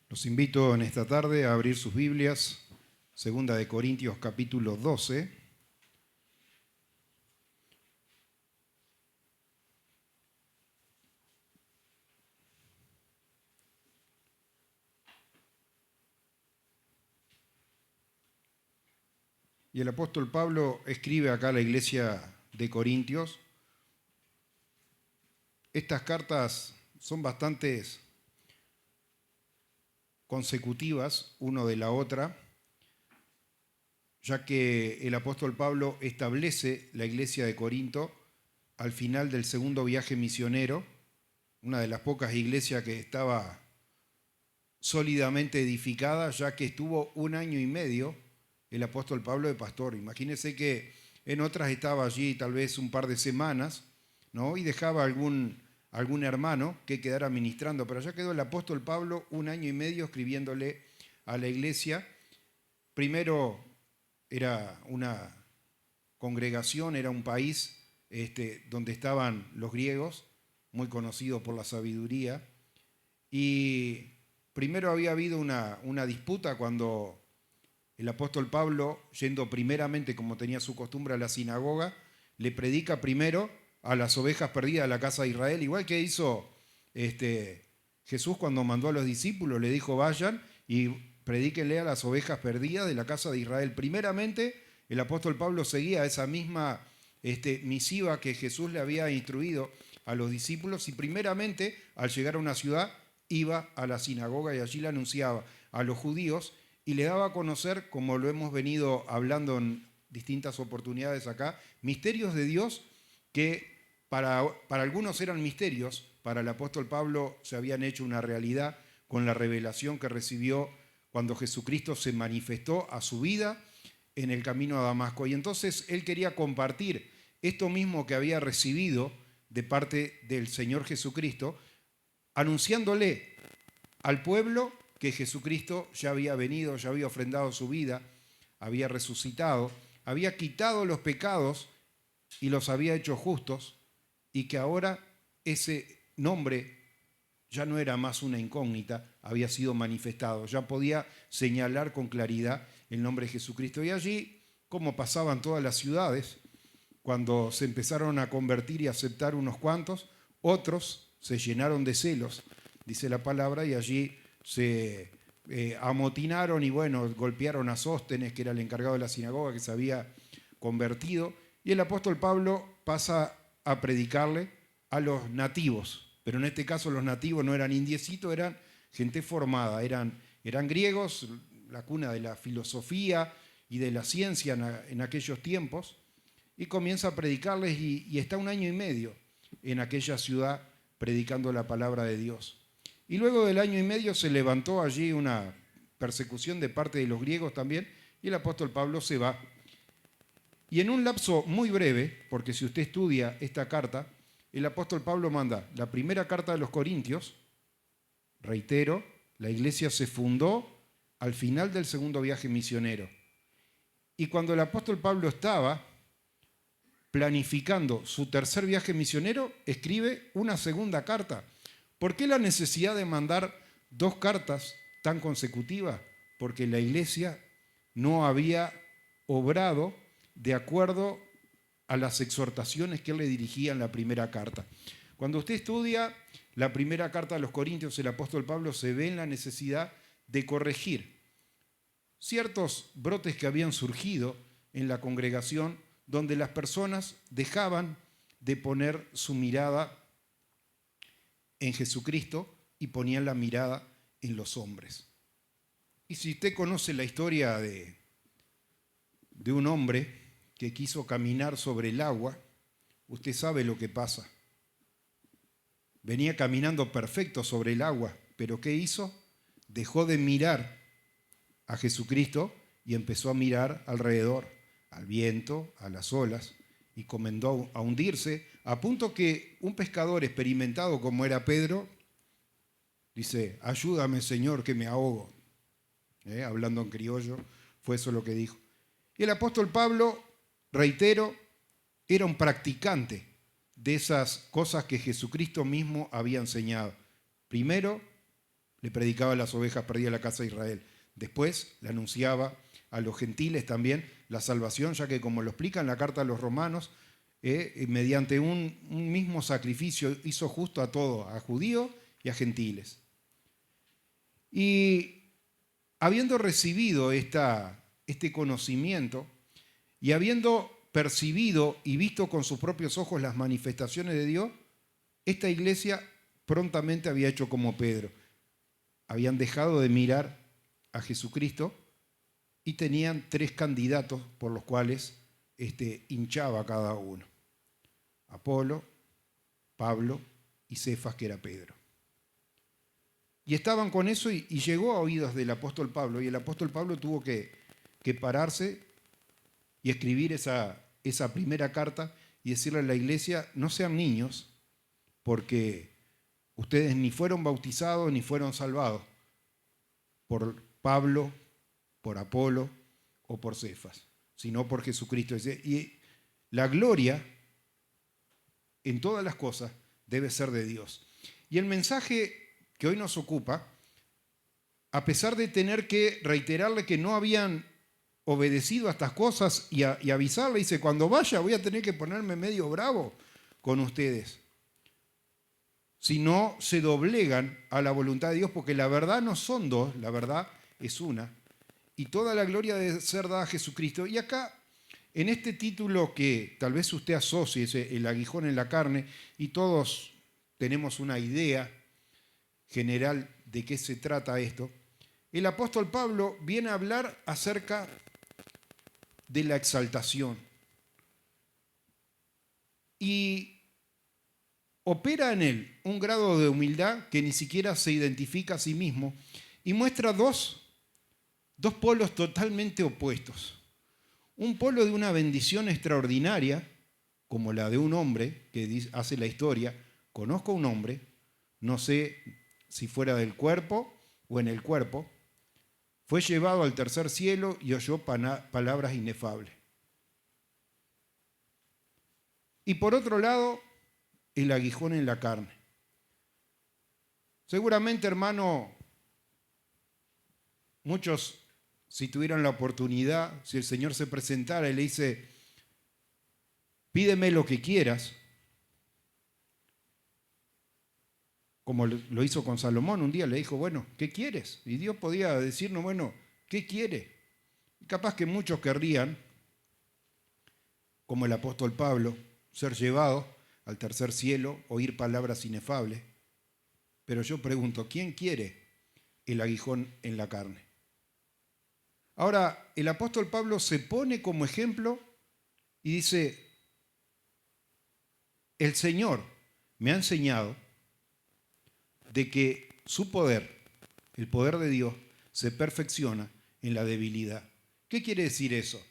Los invito en esta tarde a abrir sus Biblias, 2 Corintios capítulo 12. Y el apóstol Pablo escribe acá a la iglesia de Corintios. Estas cartas son bastante consecutivas una de la otra, ya que el apóstol Pablo establece la iglesia de Corinto al final del segundo viaje misionero, una de las pocas iglesias que estaba sólidamente edificada, ya que estuvo 1 año y medio el apóstol Pablo de pastor. Imagínense que en otras estaba allí tal vez un par de semanas, ¿no? Y dejaba algún hermano que quedara ministrando, pero ya quedó el apóstol Pablo 1 año y medio escribiéndole a la iglesia. Primero era una congregación, era un país donde estaban los griegos, muy conocidos por la sabiduría, y primero había habido una disputa cuando el apóstol Pablo, yendo primeramente, como tenía su costumbre, a la sinagoga, le predica primero a las ovejas perdidas de la casa de Israel, igual que hizo Jesús cuando mandó a los discípulos, le dijo: vayan y predíquenle a las ovejas perdidas de la casa de Israel. Primeramente, el apóstol Pablo seguía esa misma misiva que Jesús le había instruido a los discípulos, y primeramente, al llegar a una ciudad, iba a la sinagoga y allí le anunciaba a los judíos y le daba a conocer, como lo hemos venido hablando en distintas oportunidades acá, misterios de Dios que para algunos eran misterios, para el apóstol Pablo se habían hecho una realidad con la revelación que recibió cuando Jesucristo se manifestó a su vida en el camino a Damasco. Y entonces él quería compartir esto mismo que había recibido de parte del Señor Jesucristo, anunciándole al pueblo que Jesucristo ya había venido, ya había ofrendado su vida, había resucitado, había quitado los pecados y los había hecho justos, y que ahora ese nombre ya no era más una incógnita, había sido manifestado, ya podía señalar con claridad el nombre de Jesucristo. Y allí, como pasaban todas las ciudades, cuando se empezaron a convertir y aceptar unos cuantos, otros se llenaron de celos, dice la palabra, y allí se amotinaron y golpearon a Sóstenes, que era el encargado de la sinagoga, que se había convertido, y el apóstol Pablo pasa a predicarle a los nativos, pero en este caso los nativos no eran indiecitos, eran gente formada, eran griegos, la cuna de la filosofía y de la ciencia en aquellos tiempos, y comienza a predicarles y está 1 año y medio en aquella ciudad predicando la palabra de Dios. Y luego del 1 año y medio se levantó allí una persecución de parte de los griegos también, y el apóstol Pablo se va. Y en un lapso muy breve, porque si usted estudia esta carta, el apóstol Pablo manda la primera carta de los Corintios. Reitero, la iglesia se fundó al final del segundo viaje misionero. Y cuando el apóstol Pablo estaba planificando su tercer viaje misionero, escribe una segunda carta. ¿Por qué la necesidad de mandar 2 cartas tan consecutivas? Porque la iglesia no había obrado de acuerdo a las exhortaciones que él le dirigía en la primera carta. Cuando usted estudia la primera carta a los Corintios, el apóstol Pablo se ve en la necesidad de corregir ciertos brotes que habían surgido en la congregación, donde las personas dejaban de poner su mirada en Jesucristo y ponían la mirada en los hombres. Y si usted conoce la historia de un hombre que quiso caminar sobre el agua, usted sabe lo que pasa. Venía caminando perfecto sobre el agua, pero ¿qué hizo? Dejó de mirar a Jesucristo y empezó a mirar alrededor, al viento, a las olas, y comenzó a hundirse, a punto que un pescador experimentado como era Pedro dice: ayúdame, Señor, que me ahogo. Hablando en criollo, fue eso lo que dijo. Y el apóstol Pablo, reitero, era un practicante de esas cosas que Jesucristo mismo había enseñado. Primero, le predicaba a las ovejas perdidas de la casa de Israel. Después le anunciaba a los gentiles también la salvación, ya que como lo explica en la carta a los romanos, mediante un mismo sacrificio hizo justo a todos, a judíos y a gentiles. Y habiendo recibido este conocimiento y habiendo percibido y visto con sus propios ojos las manifestaciones de Dios, esta iglesia prontamente había hecho como Pedro. Habían dejado de mirar a Jesucristo y tenían 3 candidatos por los cuales hinchaba cada uno: Apolo, Pablo y Cefas, que era Pedro. Y estaban con eso y llegó a oídos del apóstol Pablo, y el apóstol Pablo tuvo que pararse y escribir esa primera carta y decirle a la iglesia: no sean niños, porque ustedes ni fueron bautizados ni fueron salvados por Pablo, por Apolo o por Cefas, sino por Jesucristo. Y la gloria en todas las cosas debe ser de Dios. Y el mensaje que hoy nos ocupa, a pesar de tener que reiterarle que no habían obedecido a estas cosas y avisarle, dice: cuando vaya voy a tener que ponerme medio bravo con ustedes, si no se doblegan a la voluntad de Dios, porque la verdad no son 2, la verdad es una, y toda la gloria debe ser dada a Jesucristo. Y acá, en este título que tal vez usted asocie, el aguijón en la carne, y todos tenemos una idea general de qué se trata esto, el apóstol Pablo viene a hablar acerca de la exaltación. Y opera en él un grado de humildad que ni siquiera se identifica a sí mismo y muestra dos polos totalmente opuestos. Un polo de una bendición extraordinaria, como la de un hombre que hace la historia: conozco a un hombre, no sé si fuera del cuerpo o en el cuerpo, fue llevado al tercer cielo y oyó palabras inefables. Y por otro lado, el aguijón en la carne. Seguramente, hermano, muchos, si tuvieran la oportunidad, si el Señor se presentara y le dice: pídeme lo que quieras, como lo hizo con Salomón, un día le dijo: bueno, ¿qué quieres? Y Dios podía decirnos: bueno, ¿qué quiere? Y capaz que muchos querrían, como el apóstol Pablo, ser llevados al tercer cielo, oír palabras inefables. Pero yo pregunto: ¿quién quiere el aguijón en la carne? Ahora, el apóstol Pablo se pone como ejemplo y dice: el Señor me ha enseñado de que su poder, el poder de Dios, se perfecciona en la debilidad. ¿Qué quiere decir eso?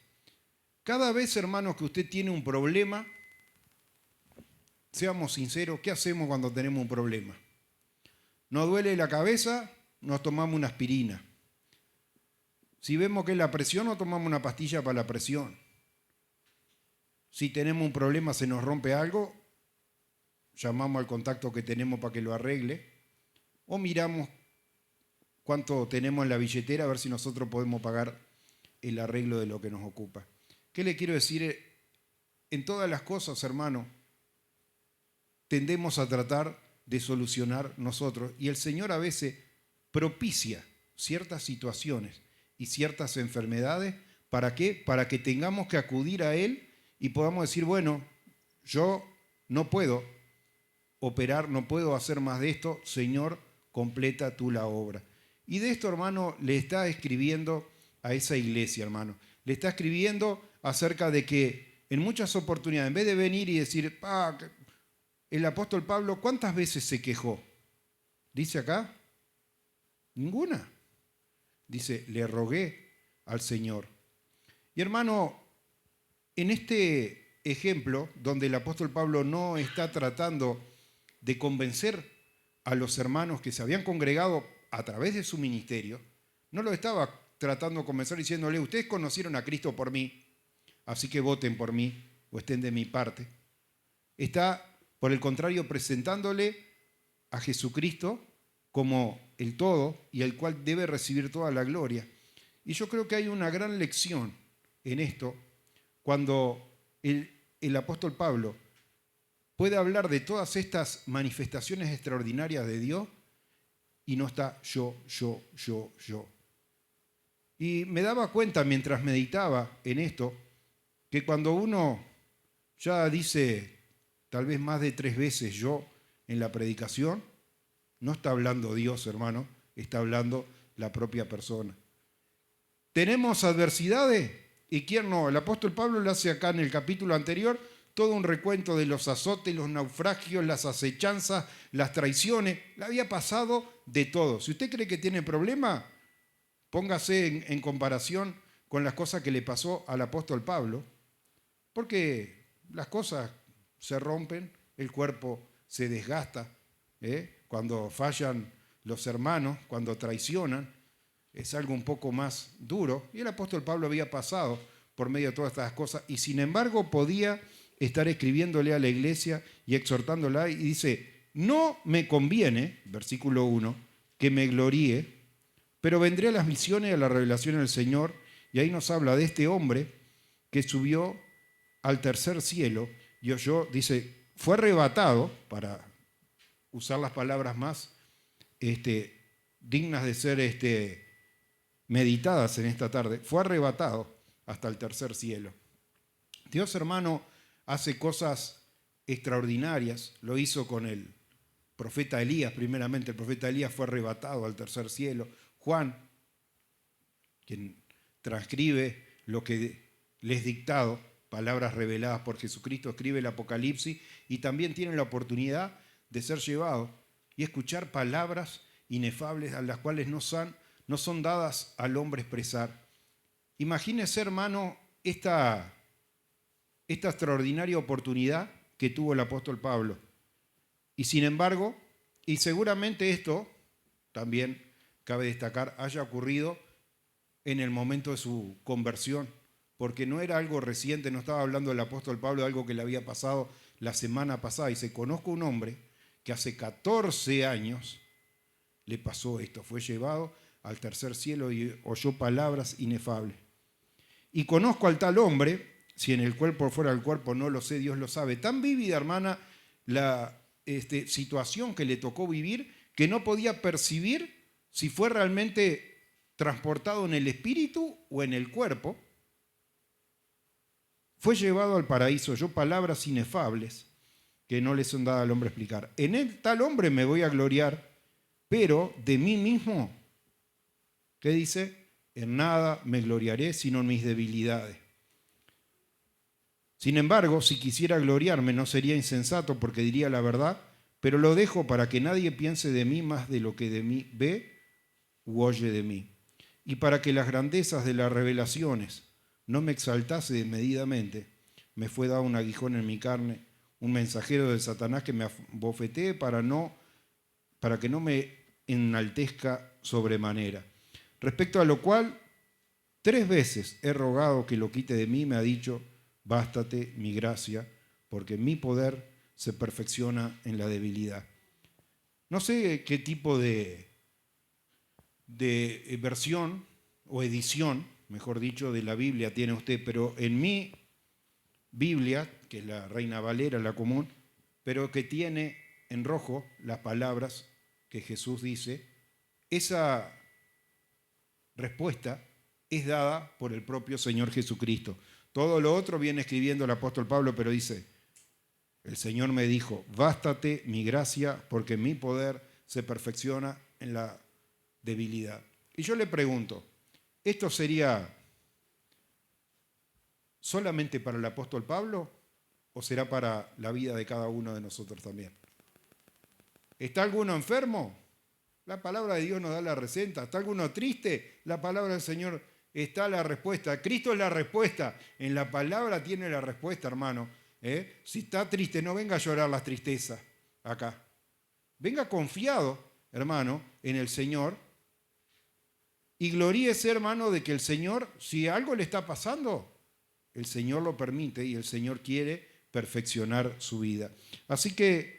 Cada vez, hermanos, que usted tiene un problema, seamos sinceros, ¿qué hacemos cuando tenemos un problema? Nos duele la cabeza, nos tomamos una aspirina. Si vemos que es la presión, nos tomamos una pastilla para la presión. Si tenemos un problema, se nos rompe algo, llamamos al contacto que tenemos para que lo arregle, o miramos cuánto tenemos en la billetera a ver si nosotros podemos pagar el arreglo de lo que nos ocupa. ¿Qué le quiero decir? En todas las cosas, hermano, tendemos a tratar de solucionar nosotros, y el Señor a veces propicia ciertas situaciones y ciertas enfermedades. ¿Para qué? Para que tengamos que acudir a Él y podamos decir: bueno, yo no puedo operar, no puedo hacer más de esto, Señor, completa tú la obra. Y de esto, hermano, le está escribiendo a esa iglesia, hermano. Le está escribiendo acerca de que en muchas oportunidades, en vez de venir y decir: el apóstol Pablo, ¿cuántas veces se quejó? Dice acá, ninguna. Dice: le rogué al Señor. Y hermano, en este ejemplo, donde el apóstol Pablo no está tratando de convencer a los hermanos que se habían congregado a través de su ministerio, no lo estaba tratando de convencer diciéndole: ustedes conocieron a Cristo por mí, así que voten por mí o estén de mi parte. Está, por el contrario, presentándole a Jesucristo como el todo y el cual debe recibir toda la gloria. Y yo creo que hay una gran lección en esto cuando el apóstol Pablo puede hablar de todas estas manifestaciones extraordinarias de Dios y no está yo. Y me daba cuenta mientras meditaba en esto que cuando uno ya dice tal vez más de 3 veces yo en la predicación, no está hablando Dios, hermano, está hablando la propia persona. ¿Tenemos adversidades? ¿Y quién no? El apóstol Pablo le hace acá en el capítulo anterior todo un recuento de los azotes, los naufragios, las acechanzas, las traiciones. Le había pasado de todo. Si usted cree que tiene problema, póngase en comparación con las cosas que le pasó al apóstol Pablo, porque las cosas se rompen, el cuerpo se desgasta, cuando fallan los hermanos, cuando traicionan, es algo un poco más duro. Y el apóstol Pablo había pasado por medio de todas estas cosas y sin embargo podía estar escribiéndole a la iglesia y exhortándola y dice, no me conviene, versículo 1, que me gloríe, pero vendré a las misiones y a la revelación del Señor. Y ahí nos habla de este hombre que subió al tercer cielo y oyó, dice, fue arrebatado, para usar las palabras más dignas de ser meditadas en esta tarde, fue arrebatado hasta el tercer cielo. Dios, hermano, hace cosas extraordinarias. Lo hizo con el profeta Elías, primeramente. El profeta Elías fue arrebatado al tercer cielo. Juan, quien transcribe lo que les dictado, palabras reveladas por Jesucristo, escribe el Apocalipsis y también tiene la oportunidad de ser llevado y escuchar palabras inefables a las cuales no son dadas al hombre expresar. Imagínese, hermano, esta extraordinaria oportunidad que tuvo el apóstol Pablo. Y sin embargo, y seguramente esto también cabe destacar, haya ocurrido en el momento de su conversión, porque no era algo reciente, no estaba hablando el apóstol Pablo de algo que le había pasado la semana pasada. Y se conozco un hombre que hace 14 años le pasó esto, fue llevado al tercer cielo y oyó palabras inefables. Y conozco al tal hombre, si en el cuerpo o fuera del cuerpo no lo sé, Dios lo sabe, tan vívida, hermana, la situación que le tocó vivir, que no podía percibir si fue realmente transportado en el espíritu o en el cuerpo. Fue llevado al paraíso, oyó palabras inefables que no le son dadas al hombre explicar. En el tal hombre me voy a gloriar, pero de mí mismo, ¿qué dice? En nada me gloriaré sino en mis debilidades. Sin embargo, si quisiera gloriarme no sería insensato porque diría la verdad, pero lo dejo para que nadie piense de mí más de lo que de mí ve u oye de mí. Y para que las grandezas de las revelaciones no me exaltase desmedidamente, me fue dado un aguijón en mi carne, un mensajero de Satanás que me abofetee para que no me enaltezca sobremanera. Respecto a lo cual, 3 veces he rogado que lo quite de mí, me ha dicho, bástate mi gracia, porque mi poder se perfecciona en la debilidad. No sé qué tipo de versión o edición, mejor dicho, de la Biblia tiene usted, pero en mi Biblia, que es la Reina Valera, la común, pero que tiene en rojo las palabras que Jesús dice, esa respuesta es dada por el propio Señor Jesucristo. Todo lo otro viene escribiendo el apóstol Pablo, pero dice, el Señor me dijo, bástate mi gracia porque mi poder se perfecciona en la debilidad. Y yo le pregunto, ¿esto sería solamente para el apóstol Pablo o será para la vida de cada uno de nosotros también? ¿Está alguno enfermo? La palabra de Dios nos da la receta. ¿Está alguno triste? La palabra del Señor está la respuesta. Cristo es la respuesta. En la palabra tiene la respuesta, hermano. Si está triste, no venga a llorar las tristezas acá. Venga confiado, hermano, en el Señor. Y gloríese, hermano, de que el Señor, si algo le está pasando, el Señor lo permite y el Señor quiere perfeccionar su vida. Así que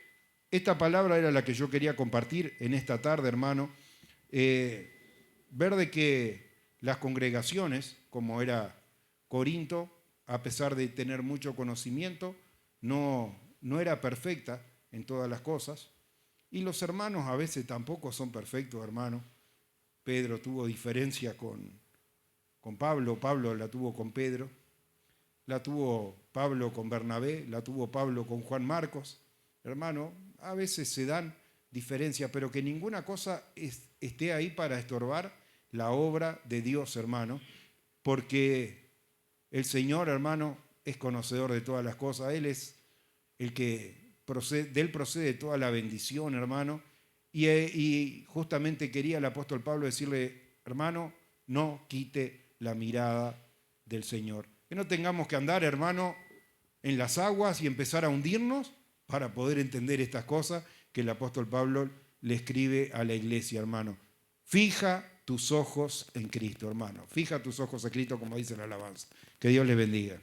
esta palabra era la que yo quería compartir en esta tarde, hermano, ver de que las congregaciones, como era Corinto, a pesar de tener mucho conocimiento, no era perfecta en todas las cosas. Y los hermanos a veces tampoco son perfectos, hermanos. Pedro tuvo diferencia con Pablo, Pablo la tuvo con Pedro, la tuvo Pablo con Bernabé, la tuvo Pablo con Juan Marcos. Hermano, a veces se dan diferencias, pero que ninguna cosa esté ahí para estorbar la obra de Dios, hermano, porque el Señor, hermano, es conocedor de todas las cosas. Él es el que de Él procede toda la bendición, hermano. Y justamente quería el apóstol Pablo decirle, hermano, no quite la mirada del Señor. Que no tengamos que andar, hermano, en las aguas y empezar a hundirnos para poder entender estas cosas que el apóstol Pablo le escribe a la iglesia, hermano. Fija tus ojos en Cristo, hermano. Fija tus ojos en Cristo, como dice la alabanza. Que Dios les bendiga.